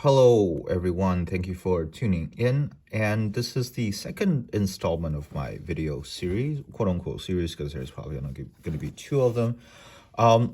Hello, everyone. Thank you for tuning in. And this is the second installment of my video series, quote unquote series, because there's probably going to be two of them.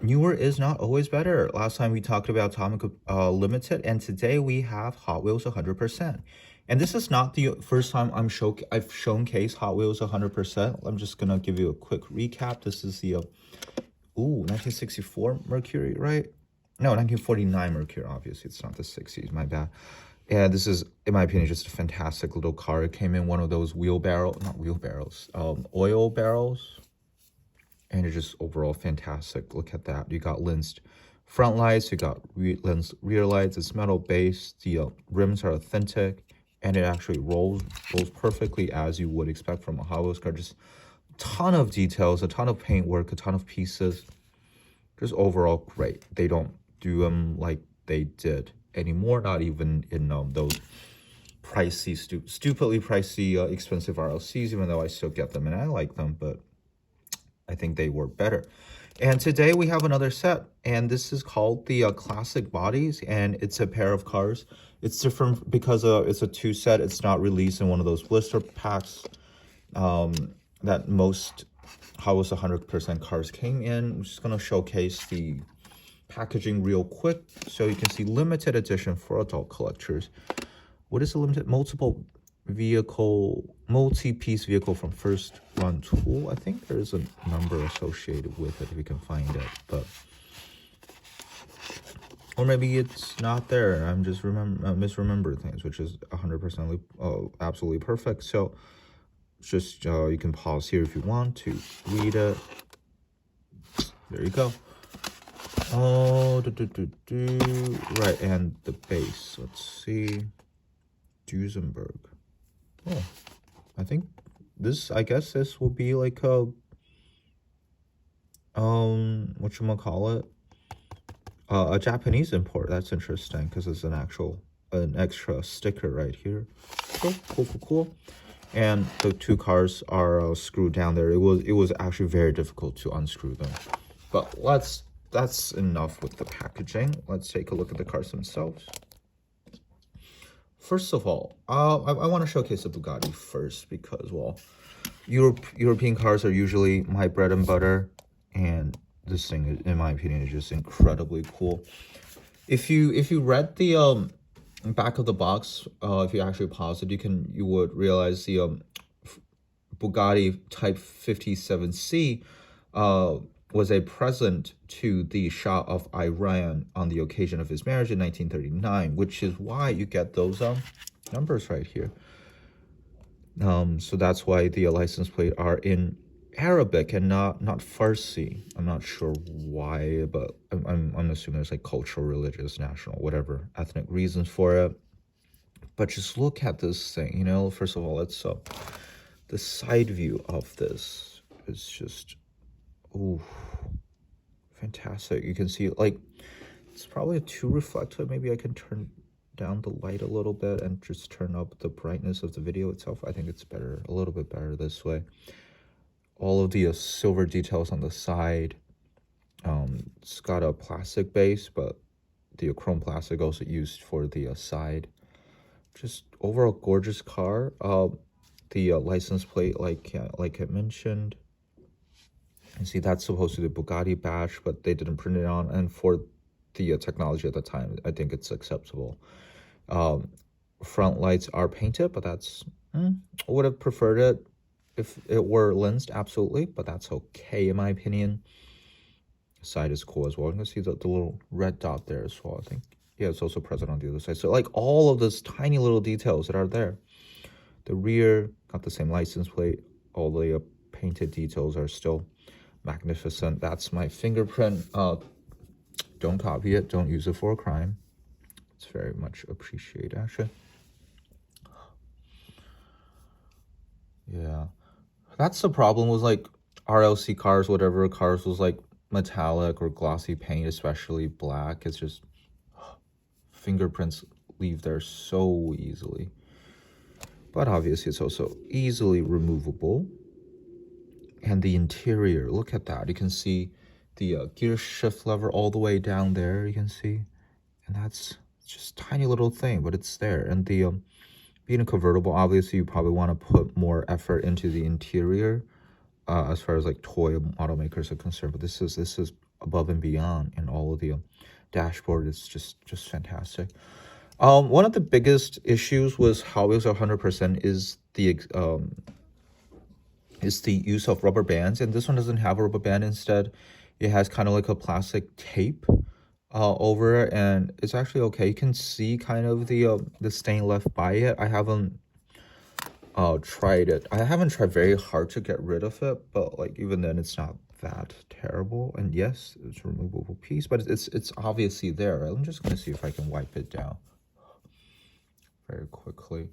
Newer is not always better. Last time we talked about Atomic Limited, and today we have Hot Wheels 100%. And this is not the first time I've showcased Hot Wheels 100%. I'm just going to give you a quick recap. This is the 1964 Mercury, right? No, 1949 Mercury, obviously. It's not the 60s, my bad. Yeah, this is, in my opinion, just a fantastic little car. It came in one of those oil barrels, and it's just overall fantastic. Look at that. You got lensed front lights, you got lensed rear lights. It's metal base. The rims are authentic, and it actually rolls perfectly as you would expect from a Hot Wheels car. Just a ton of details, a ton of paint work, a ton of pieces. Just overall great. They don't do them like they did anymore, not even in those pricey, stupidly pricey, expensive RLCs, even though I still get them and I like them, but I think they were better. And today we have another set, and this is called the Classic Bodies, and it's a pair of cars. It's different because it's a two set. It's not released in one of those blister packs that most Hot Wheels 100% cars came in. I'm just going to showcase the packaging real quick so you can see limited edition for adult collectors. What is a limited? Multi-piece vehicle from first run tool. I think there's a number associated with it if you can find it, but or maybe it's not there. I'm just misremember things, which is 100% absolutely perfect. So just you can pause here if you want to read it. There you go. Right, and the base. Let's see. Duesenberg. Oh, I think this. I guess this will be like a whatchamacallit, a Japanese import. That's interesting because it's an extra sticker right here. Cool. And the two cars are screwed down there. It was actually very difficult to unscrew them. But that's enough with the packaging. Let's take a look at the cars themselves. First of all, I want to showcase the Bugatti first because, well, European cars are usually my bread and butter, and this thing, in my opinion, is just incredibly cool. If you read the back of the box, if you actually pause it, you would realize the Bugatti Type 57C was a present to the Shah of Iran on the occasion of his marriage in 1939, which is why you get those numbers right here. So that's why the license plate are in Arabic and not Farsi. I'm not sure why, but I'm assuming there's like cultural, religious, national, whatever ethnic reasons for it. But just look at this thing, you know. First of all, it's the side view of this is just, ooh, fantastic. You can see, like, it's probably too reflective. Maybe I can turn down the light a little bit and just turn up the brightness of the video itself. I think it's better, a little bit better this way. All of the silver details on the side. It's got a plastic base, but the chrome plastic also used for the side. Just overall gorgeous car. The license plate, like I mentioned, you see that's supposed to be the Bugatti badge, but they didn't print it on. And for the technology at the time, I think it's acceptable. Front lights are painted, but that's I would have preferred it if it were lensed, absolutely, but that's okay in my opinion. Side is cool as well. You can see the little red dot there as well. I think, yeah, it's also present on the other side. So like all of those tiny little details that are there. The rear got the same license plate. All the painted details are still magnificent. That's my fingerprint. Don't copy it. Don't use it for a crime. It's very much appreciated, actually. Yeah, that's the problem with like RLC cars, whatever cars was like metallic or glossy paint, especially black. It's just fingerprints leave there so easily. But obviously it's also easily removable. And the interior, look at that. You can see the gear shift lever all the way down there, you can see. And that's It's just tiny little thing, but it's there. And the being a convertible, obviously you probably want to put more effort into the interior, as far as like toy automakers are concerned. But this is above and beyond, and all of the dashboard is just fantastic. One of the biggest issues was Hot Wheels 100% is the use of rubber bands, and this one doesn't have a rubber band. Instead, it has kind of like a plastic tape over it, and it's actually okay. You can see kind of the stain left by it. I haven't tried it. I haven't tried very hard to get rid of it, but like even then, it's not that terrible. And yes, it's a removable piece, but it's obviously there. Right? I'm just gonna see if I can wipe it down very quickly.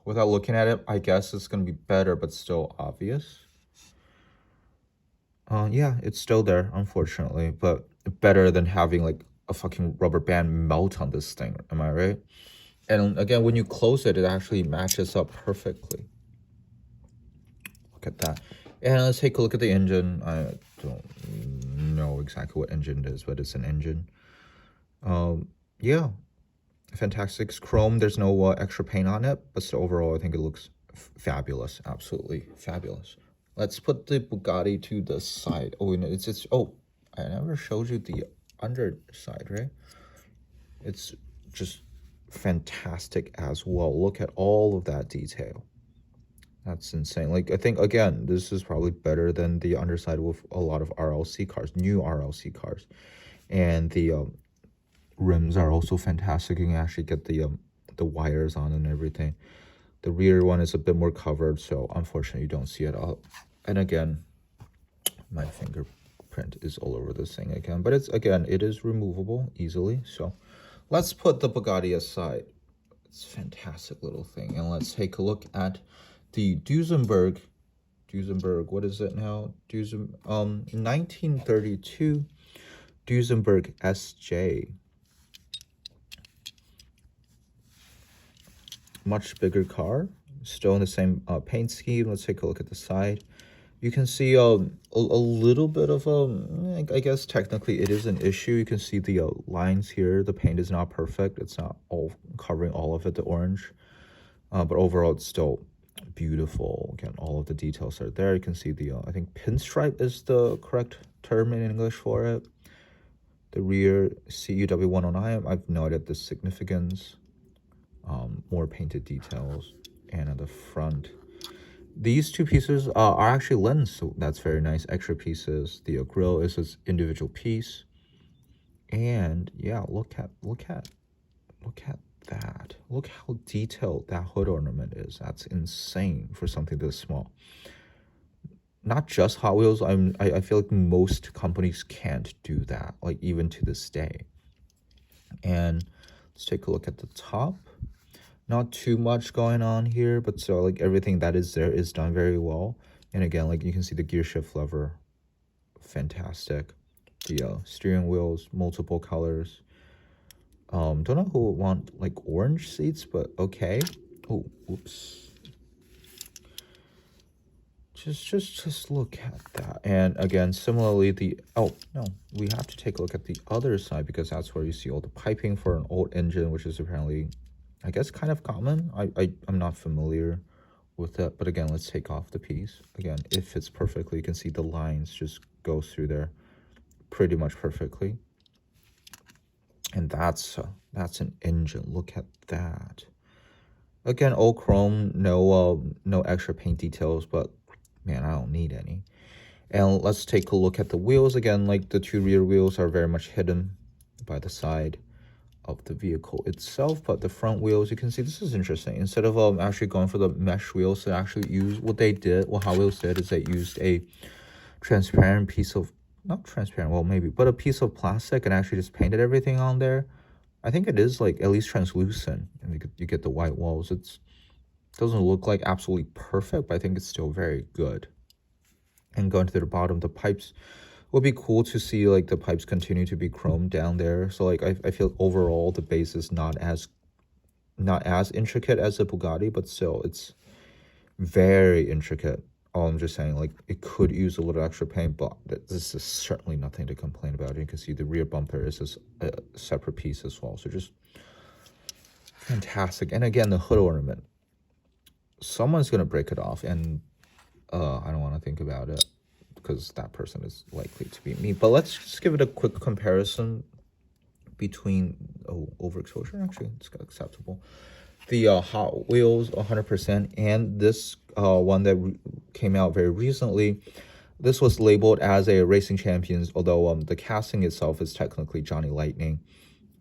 Without looking at it, I guess it's gonna be better, but still obvious. Yeah, it's still there, unfortunately, but better than having like a fucking rubber band melt on this thing. Am I right? And again, when you close it, it actually matches up perfectly. Look at that. And let's take a look at the engine. I don't know exactly what engine it is, but it's an engine. Yeah, fantastic. It's chrome. There's no extra paint on it, but still overall, I think it looks fabulous. Absolutely fabulous. Let's put the Bugatti to the side. Oh, it's oh, I never showed you the underside, right? It's just fantastic as well. Look at all of that detail. That's insane. Like, I think, again, this is probably better than the underside with a lot of RLC cars, new RLC cars. And the rims are also fantastic. You can actually get the wires on and everything. The rear one is a bit more covered, so unfortunately you don't see it all. And again, my fingerprint is all over this thing again. But it is removable easily. So let's put the Bugatti aside. It's a fantastic little thing. And let's take a look at the Duesenberg, what is it now? 1932 Duesenberg SJ. Much bigger car, still in the same paint scheme. Let's take a look at the side. You can see a little bit of I guess technically it is an issue. You can see the lines here. The paint is not perfect. It's not all covering all of it, the orange. But overall, it's still beautiful. Again, all of the details are there. You can see the, I think pinstripe is the correct term in English for it. The rear, CUW109, I have no idea the significance. More painted details. And at the front, these two pieces are actually lens, so that's very nice. Extra pieces. The grille is its individual piece. And yeah, look at that. Look how detailed that hood ornament is. That's insane for something this small. Not just Hot Wheels. I feel like most companies can't do that, like even to this day. And let's take a look at the top. Not too much going on here, but so like everything that is there is done very well. And again, like you can see the gear shift lever, fantastic. The steering wheels, multiple colors. Don't know who would want like orange seats, but okay. Oh, oops. Just look at that. And again, similarly, oh no, we have to take a look at the other side, because that's where you see all the piping for an old engine, which is apparently, I guess, kind of common. I'm not familiar with that, but again, let's take off the piece. Again, it fits perfectly. You can see the lines just go through there pretty much perfectly. And that's an engine. Look at that. Again, all chrome, no extra paint details, but man, I don't need any. And let's take a look at the wheels. Again, like the two rear wheels are very much hidden by the side of the vehicle itself, but the front wheels, you can see, this is interesting. Instead of actually going for the mesh wheels, they actually use what Hot Wheels did is they used a transparent piece of, not transparent, well maybe, but a piece of plastic, and actually just painted everything on there. I think it is like at least translucent, and you get the white walls. It doesn't look like absolutely perfect, but I think it's still very good. And going to the bottom, the pipes would be cool to see, like the pipes continue to be chromed down there. So like I feel overall the base is not as intricate as the Bugatti, but still it's very intricate all I'm just saying, like, it could use a little extra paint, but this is certainly nothing to complain about. You can see the rear bumper is a separate piece as well, so just fantastic. And again, the hood ornament, someone's gonna break it off, and I don't want to think about it because that person is likely to be me. But let's just give it a quick comparison between overexposure. Actually, it's acceptable. The Hot Wheels 100% and this one that came out very recently. This was labeled as a Racing Champions, although the casting itself is technically Johnny Lightning.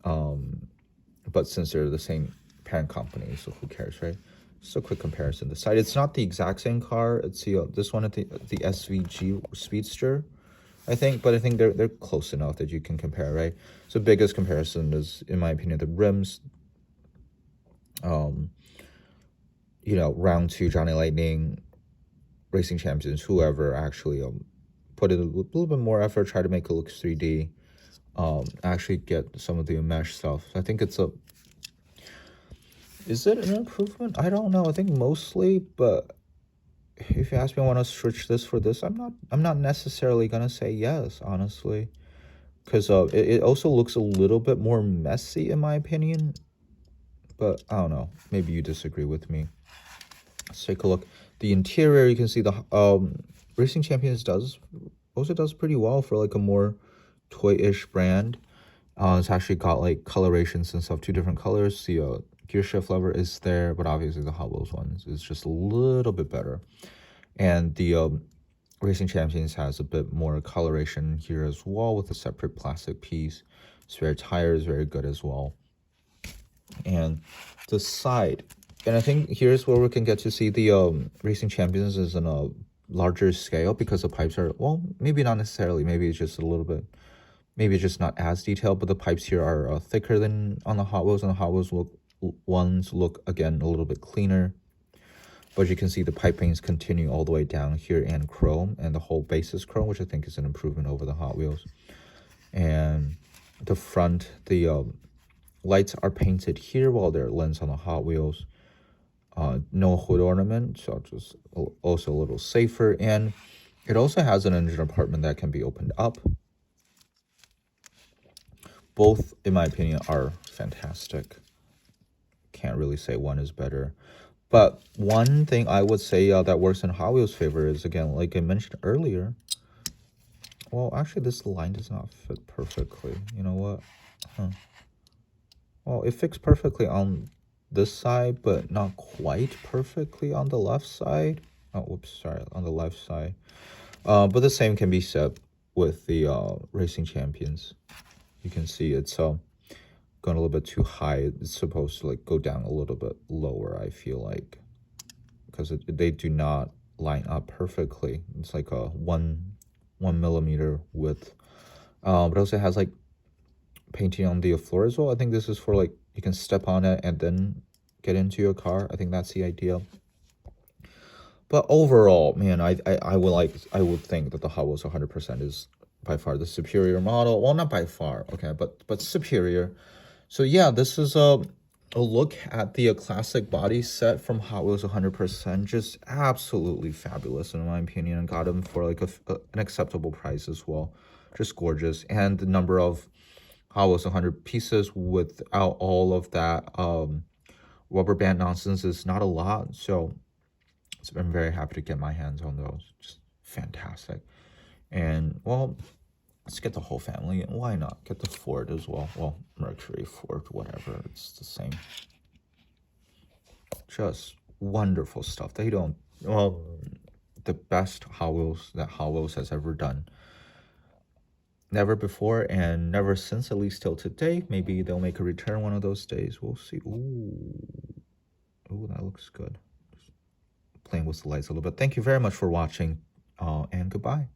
But since they're the same parent company, so who cares, right? Just a quick comparison. The side, it's not the exact same car. It's this one at the SVG Speedster, I think, but I think they're close enough that you can compare, right? So biggest comparison is, in my opinion, the rims. You know, round 2 Johnny Lightning, Racing Champions, whoever actually put in a little bit more effort, try to make it look 3D, actually get some of the mesh stuff. I think it's is it an improvement? I don't know. I think mostly, but if you ask me, I want to switch this for this, I'm not necessarily gonna say yes, honestly, because it also looks a little bit more messy in my opinion. But I don't know, maybe you disagree with me. Let's take a look. The interior, you can see the Racing Champions also does pretty well for like a more toy-ish brand. It's actually got like colorations and stuff, 2 different colors. The gear shift lever is there, but obviously the Hot Wheels one is just a little bit better. And the Racing Champions has a bit more coloration here as well with a separate plastic piece. Spare tire is very good as well. And the side, and I think here's where we can get to see the Racing Champions is in a larger scale, because the pipes are, well, maybe not necessarily, maybe it's just a little bit, maybe it's just not as detailed, but the pipes here are thicker than on the Hot Wheels, and the Hot Wheels ones look again a little bit cleaner. But you can see the pipings continue all the way down here in chrome, and the whole base is chrome, which I think is an improvement over the Hot Wheels. And the front, the lights are painted here while they're lens on the Hot Wheels. No hood ornament, so just also a little safer. And it also has an engine compartment that can be opened up. Both, in my opinion, are fantastic. Can't really say one is better. But one thing I would say that works in Hot Wheels' favor is, again, like I mentioned earlier, well, actually, this line does not fit perfectly. You know what? Well, it fits perfectly on this side, but not quite perfectly on the left side. Oh, whoops, sorry, on the left side. But the same can be said with the Racing Champions. You can see it's going a little bit too high. It's supposed to like go down a little bit lower, I feel like, because they do not line up perfectly. It's like a 1 millimeter width. But also has like painting on the floor as well. I think this is for like, you can step on it and then get into your car. I think that's the idea. But overall, man, I would think that the Hot Wheels 100% is by far the superior model. Well, not by far, okay, but superior. So yeah, this is a look at the classic body set from Hot Wheels 100%. Just absolutely fabulous in my opinion, and got them for like an acceptable price as well. Just gorgeous. And the number of Hot Wheels 100 pieces without all of that rubber band nonsense is not a lot. So I'm very happy to get my hands on those. Just fantastic. And well, let's get the whole family. And why not get the Ford as well? Well, Mercury, Ford, whatever. It's the same. Just wonderful stuff. They don't, well, the best Hot Wheels that Hot Wheels has ever done. Never before and never since, at least till today. Maybe they'll make a return one of those days. We'll see. Ooh, that looks good. Just playing with the lights a little bit. Thank you very much for watching, and goodbye.